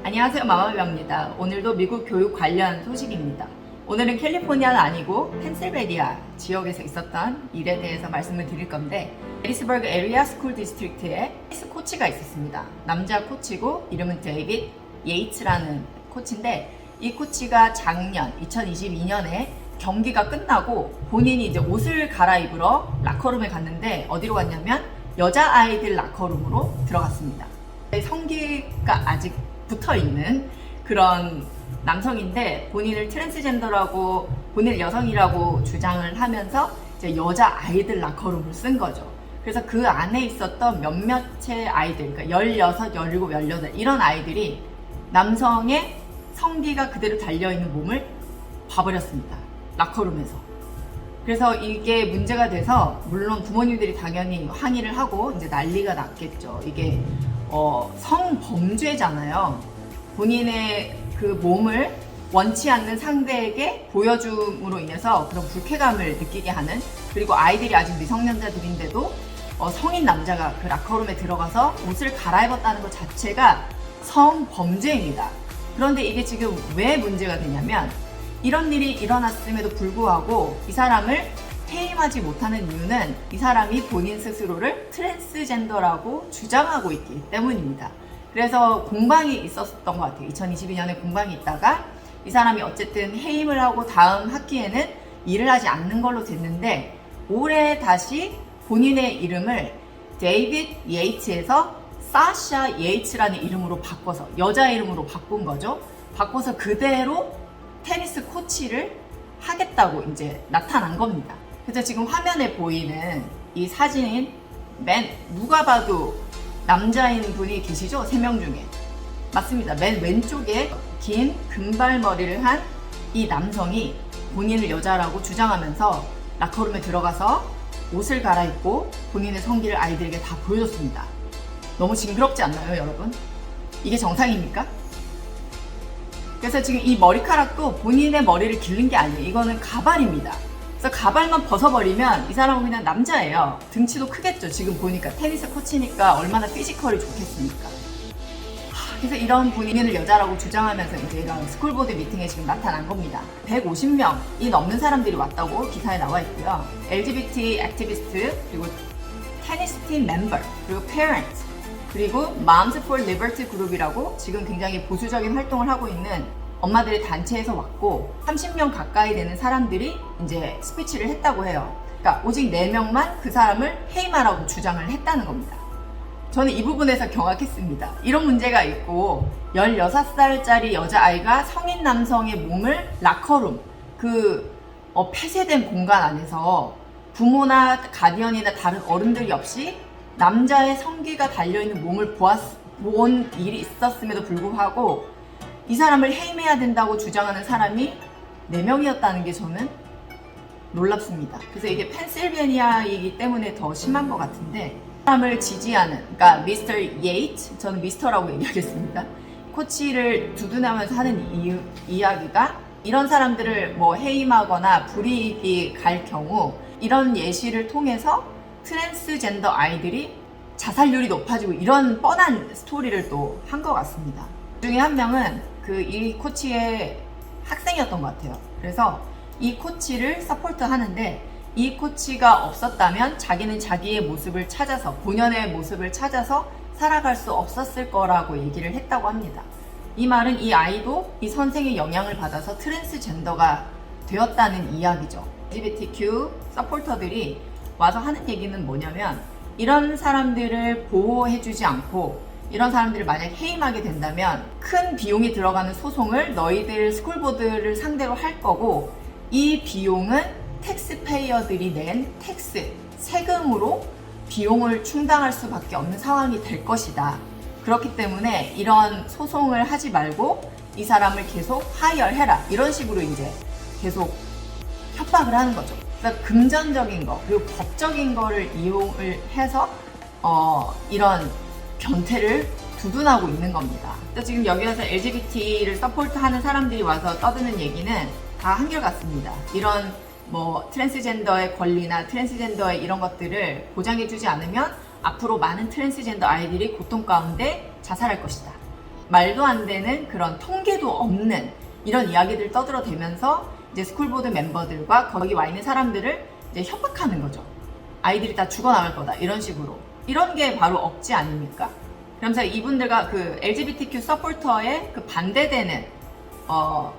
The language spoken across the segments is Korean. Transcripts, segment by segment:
안녕하세요, 마마병입니다. 오늘도 미국 교육 관련 소식입니다. 오늘은 캘리포니아는 아니고 펜실베니아 지역에서 있었던 일에 대해서 말씀을 드릴 건데, 해리스버그 에리아 스쿨 디스트릭트에 코치가 있었습니다. 남자 코치고 이름은 데이빗 예이츠라는 코치인데, 이 코치가 작년 2022년에 경기가 끝나고 본인이 이제 옷을 갈아입으러 라커룸에 갔는데, 어디로 갔냐면 여자아이들 라커룸으로 들어갔습니다. 성기가 아직 붙어있는 그런 남성인데, 본인을 트랜스젠더라고, 본인을 여성이라고 주장을 하면서 이제 여자아이들 라커룸을 쓴 거죠. 그래서 그 안에 있었던 몇몇의 아이들, 그러니까 16, 17, 18 이런 아이들이 남성의 성기가 그대로 달려있는 몸을 봐버렸습니다. 라커룸에서. 그래서 이게 문제가 돼서 물론 부모님들이 당연히 항의를 하고 이제 난리가 났겠죠. 이게 성범죄잖아요. 본인의 그 몸을 원치 않는 상대에게 보여줌으로 인해서 그런 불쾌감을 느끼게 하는, 그리고 아이들이 아직 미성년자들인데도 성인 남자가 그 라커룸에 들어가서 옷을 갈아입었다는 것 자체가 성범죄입니다. 그런데 이게 지금 왜 문제가 되냐면, 이런 일이 일어났음에도 불구하고 이 사람을 해임하지 못하는 이유는 이 사람이 본인 스스로를 트랜스젠더라고 주장하고 있기 때문입니다. 그래서 공방이 있었던 것 같아요. 2022년에 공방이 있다가 이 사람이 어쨌든 해임을 하고 다음 학기에는 일을 하지 않는 걸로 됐는데, 올해 다시 본인의 이름을 데이빗 예이츠에서 사샤 예이츠라는 이름으로 바꿔서, 여자 이름으로 바꾼 거죠. 바꿔서 그대로 테니스 코치를 하겠다고 이제 나타난 겁니다. 그래서 지금 화면에 보이는 이 사진인 누가 봐도 남자인 분이 계시죠? 3명 중에. 맞습니다. 맨 왼쪽에 긴 금발머리를 한 이 남성이 본인을 여자라고 주장하면서 라커룸에 들어가서 옷을 갈아입고 본인의 성기를 아이들에게 다 보여줬습니다. 너무 징그럽지 않나요, 여러분? 이게 정상입니까? 그래서 지금 이 머리카락도 본인의 머리를 기른 게 아니에요. 이거는 가발입니다. 그래서 가발만 벗어버리면 이 사람은 그냥 남자예요. 등치도 크겠죠. 지금 보니까 테니스 코치니까 얼마나 피지컬이 좋겠습니까. 그래서 이런 본인을 여자라고 주장하면서 이제 이런 스쿨보드 미팅에 지금 나타난 겁니다. 150명이 넘는 사람들이 왔다고 기사에 나와 있고요. LGBT 액티비스트, 그리고 테니스 팀 멤버, 그리고 페어런트, 그리고 Moms for Liberty 그룹이라고 지금 굉장히 보수적인 활동을 하고 있는 엄마들의 단체에서 왔고, 30명 가까이 되는 사람들이 이제 스피치를 했다고 해요. 그러니까 오직 4명만 그 사람을 해임하라고 주장을 했다는 겁니다. 저는 이 부분에서 경악했습니다. 이런 문제가 있고 16살짜리 여자아이가 성인 남성의 몸을 라커룸, 폐쇄된 공간 안에서 부모나 가디언이나 다른 어른들이 없이 남자의 성기가 달려있는 몸을 본 일이 있었음에도 불구하고 이 사람을 해임해야 된다고 주장하는 사람이 4명이었다는 게 저는 놀랍습니다. 그래서 이게 펜실베니아이기 때문에 더 심한 것 같은데, 사람을 지지하는, 그러니까 미스터 예이트, 저는 미스터라고 얘기하겠습니다. 코치를 두둔하면서 하는 이야기가, 이런 사람들을 해임하거나 불이익이 갈 경우 이런 예시를 통해서 트랜스젠더 아이들이 자살률이 높아지고, 이런 뻔한 스토리를 또 한 것 같습니다. 그 중에 한 명은 이 코치의 학생이었던 것 같아요. 그래서 이 코치를 서포트 하는데, 이 코치가 없었다면 자기는 자기의 모습을 찾아서, 본연의 모습을 찾아서 살아갈 수 없었을 거라고 얘기를 했다고 합니다. 이 말은 이 아이도 이 선생의 영향을 받아서 트랜스젠더가 되었다는 이야기죠. LGBTQ 서포터들이 와서 하는 얘기는 뭐냐면, 이런 사람들을 보호해주지 않고 이런 사람들을 만약 해임하게 된다면 큰 비용이 들어가는 소송을 너희들 스쿨보드를 상대로 할 거고, 이 비용은 텍스페이어들이 낸 세금으로 비용을 충당할 수밖에 없는 상황이 될 것이다. 그렇기 때문에 이런 소송을 하지 말고 이 사람을 계속 하이어해라, 이런 식으로 이제 계속 협박을 하는 거죠. 그러니까 금전적인 거, 그리고 법적인 거를 이용을 해서 이런 변태를 두둔하고 있는 겁니다. 지금 여기 와서 LGBT를 서포트하는 사람들이 와서 떠드는 얘기는 다 한결같습니다. 이런 트랜스젠더의 권리나 트랜스젠더의 이런 것들을 보장해주지 않으면 앞으로 많은 트랜스젠더 아이들이 고통 가운데 자살할 것이다. 말도 안 되는 그런 통계도 없는 이런 이야기들 떠들어대면서 이제 스쿨보드 멤버들과 거기 와 있는 사람들을 이제 협박하는 거죠. 아이들이 다 죽어나갈 거다 이런 식으로. 이런 게 바로 억지 아닙니까? 그러면서 이분들과 그 LGBTQ 서포터에 그 반대되는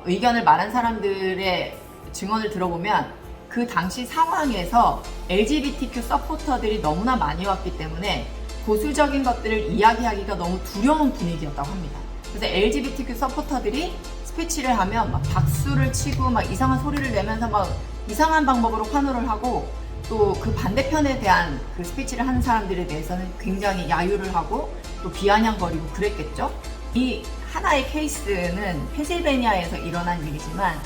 의견을 말한 사람들의 증언을 들어보면 그 당시 상황에서 LGBTQ 서포터들이 너무나 많이 왔기 때문에 보수적인 것들을 이야기하기가 너무 두려운 분위기였다고 합니다. 그래서 LGBTQ 서포터들이 스피치를 하면 막 박수를 치고 막 이상한 소리를 내면서 막 이상한 방법으로 환호를 하고 또 그 반대편에 대한 그 스피치를 하는 사람들에 대해서는 굉장히 야유를 하고 또 비아냥거리고 그랬겠죠. 이 하나의 케이스는 펜실베니아에서 일어난 일이지만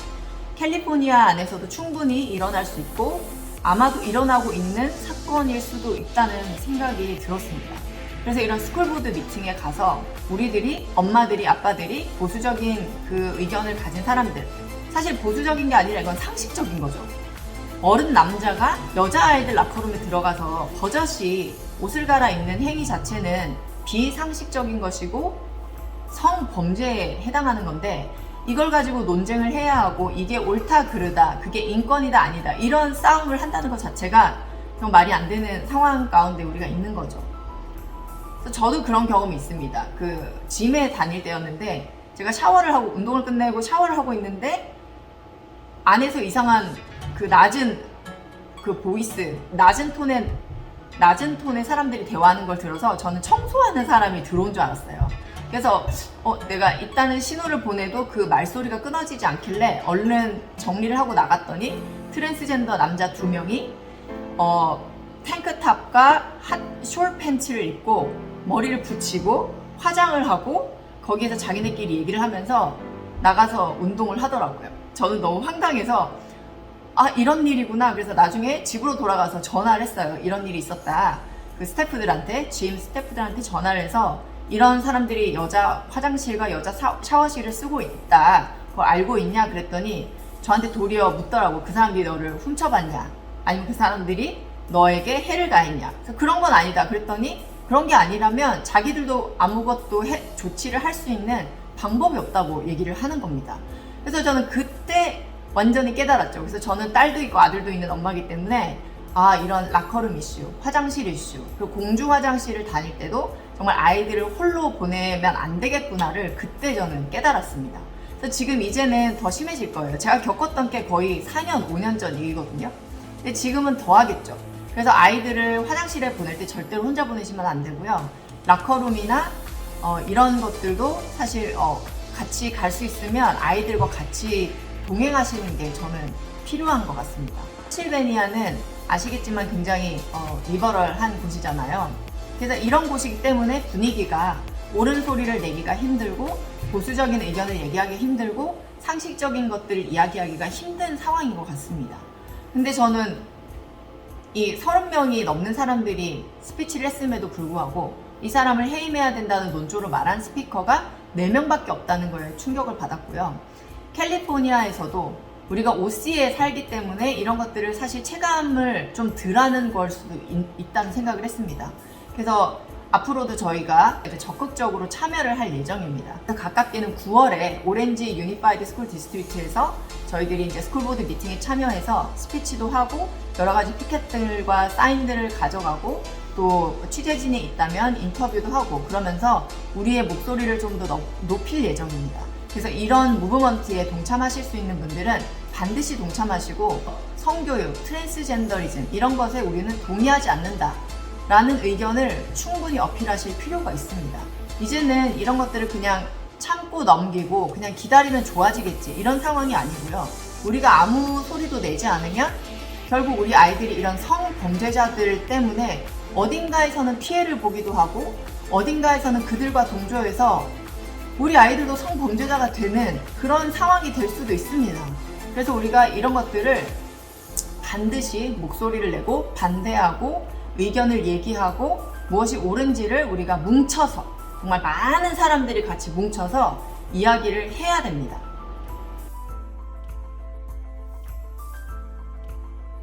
캘리포니아 안에서도 충분히 일어날 수 있고 아마도 일어나고 있는 사건일 수도 있다는 생각이 들었습니다. 그래서 이런 스쿨보드 미팅에 가서 우리들이 엄마들이 아빠들이 보수적인 그 의견을 가진 사람들, 사실 보수적인 게 아니라 이건 상식적인 거죠. 어른 남자가 여자아이들 락커룸에 들어가서 버젓이 옷을 갈아입는 행위 자체는 비상식적인 것이고 성범죄에 해당하는 건데 이걸 가지고 논쟁을 해야 하고 이게 옳다 그르다 그게 인권이다 아니다 이런 싸움을 한다는 것 자체가 좀 말이 안 되는 상황 가운데 우리가 있는 거죠. 그래서 저도 그런 경험이 있습니다. 그 짐에 다닐 때였는데 제가 샤워를 하고 운동을 끝내고 샤워를 하고 있는데 안에서 이상한 그 낮은 그 보이스 낮은 톤의 사람들이 대화하는 걸 들어서 저는 청소하는 사람이 들어온 줄 알았어요. 그래서 내가 있다는 신호를 보내도 그 말소리가 끊어지지 않길래 얼른 정리를 하고 나갔더니 트랜스젠더 남자 2명이 탱크탑과 숏 팬츠를 입고 머리를 붙이고 화장을 하고 거기에서 자기네끼리 얘기를 하면서 나가서 운동을 하더라고요. 저는 너무 황당해서 이런 일이구나. 그래서 나중에 집으로 돌아가서 전화를 했어요. 이런 일이 있었다. 그 스태프들한테 짐 스태프들한테 전화를 해서 이런 사람들이 여자 화장실과 여자 샤워실을 쓰고 있다. 그걸 알고 있냐? 그랬더니 저한테 도리어 묻더라고. 그 사람들이 너를 훔쳐봤냐? 아니면 그 사람들이 너에게 해를 가했냐? 그래서 그런 건 아니다. 그랬더니 그런 게 아니라면 자기들도 아무것도 조치를 할 수 있는 방법이 없다고 얘기를 하는 겁니다. 그래서 저는 그때 완전히 깨달았죠. 그래서 저는 딸도 있고 아들도 있는 엄마이기 때문에 이런 락커룸 이슈, 화장실 이슈, 그리고 공중 화장실을 다닐 때도 정말 아이들을 홀로 보내면 안 되겠구나를 그때 저는 깨달았습니다. 그래서 지금 이제는 더 심해질 거예요. 제가 겪었던 게 거의 4년, 5년 전 얘기거든요. 근데 지금은 더 하겠죠. 그래서 아이들을 화장실에 보낼 때 절대로 혼자 보내시면 안 되고요. 락커룸이나 이런 것들도 사실 같이 갈 수 있으면 아이들과 같이 동행하시는 게 저는 필요한 것 같습니다. 펜실베니아는 아시겠지만 굉장히 리버럴한 곳이잖아요. 그래서 이런 곳이기 때문에 분위기가 옳은 소리를 내기가 힘들고 보수적인 의견을 얘기하기 힘들고 상식적인 것들을 이야기하기가 힘든 상황인 것 같습니다. 근데 저는 이 30명이 넘는 사람들이 스피치를 했음에도 불구하고 이 사람을 해임해야 된다는 논조로 말한 스피커가 4명밖에 없다는 거에 충격을 받았고요. 캘리포니아에서도 우리가 OC에 살기 때문에 이런 것들을 사실 체감을 좀 덜하는 걸 수도 있다는 생각을 했습니다. 그래서 앞으로도 저희가 적극적으로 참여를 할 예정입니다. 가깝게는 9월에 오렌지 유니파이드 스쿨 디스트리트에서 저희들이 이제 스쿨보드 미팅에 참여해서 스피치도 하고 여러 가지 피켓들과 사인들을 가져가고 또 취재진이 있다면 인터뷰도 하고 그러면서 우리의 목소리를 좀 더 높일 예정입니다. 그래서 이런 무브먼트에 동참하실 수 있는 분들은 반드시 동참하시고 성교육, 트랜스젠더리즘 이런 것에 우리는 동의하지 않는다 라는 의견을 충분히 어필하실 필요가 있습니다. 이제는 이런 것들을 그냥 참고 넘기고 그냥 기다리면 좋아지겠지 이런 상황이 아니고요. 우리가 아무 소리도 내지 않으면 결국 우리 아이들이 이런 성범죄자들 때문에 어딘가에서는 피해를 보기도 하고 어딘가에서는 그들과 동조해서 우리 아이들도 성범죄자가 되는 그런 상황이 될 수도 있습니다. 그래서 우리가 이런 것들을 반드시 목소리를 내고 반대하고 의견을 얘기하고 무엇이 옳은지를 우리가 뭉쳐서 정말 많은 사람들이 같이 뭉쳐서 이야기를 해야 됩니다.